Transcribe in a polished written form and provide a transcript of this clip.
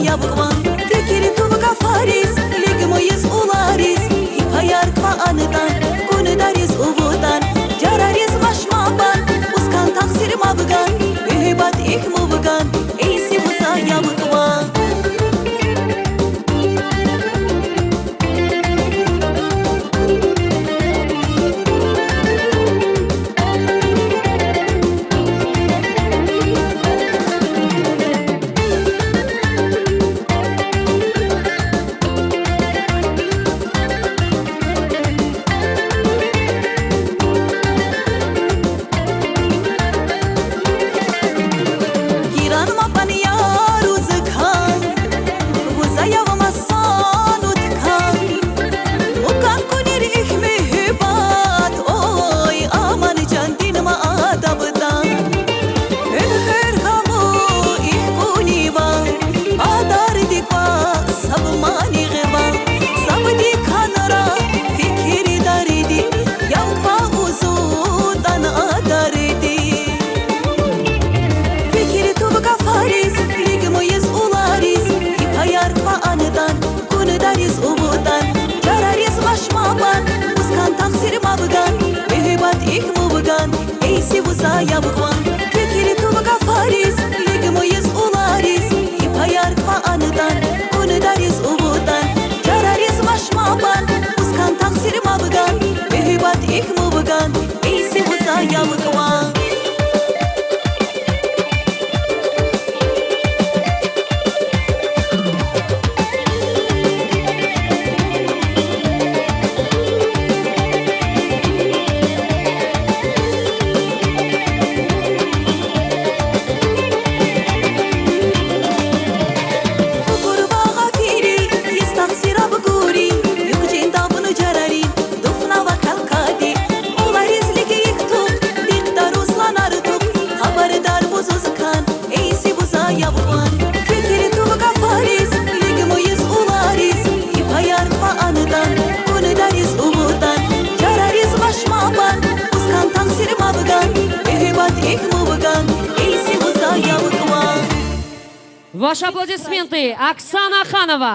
yavukman Tekeri tuvuka faris Ligmoyes ularis Hipayar kwa anıdan Konudaris uvudan Jararis maşmaban Uskan taksir mavgan Mühibat ihmuvugan Eysi vuza yavukman Eysi vuza yavukman Tekeri tuvuka faris Ligmoyes ularis Hipayar kwa anıdan Konudaris uvudan Jararis maşmaban Uskan taksir mavgan Mühibat ihmuvugan Eysi vuza yavukman Ваши аплодисменты, Оксана Ханова.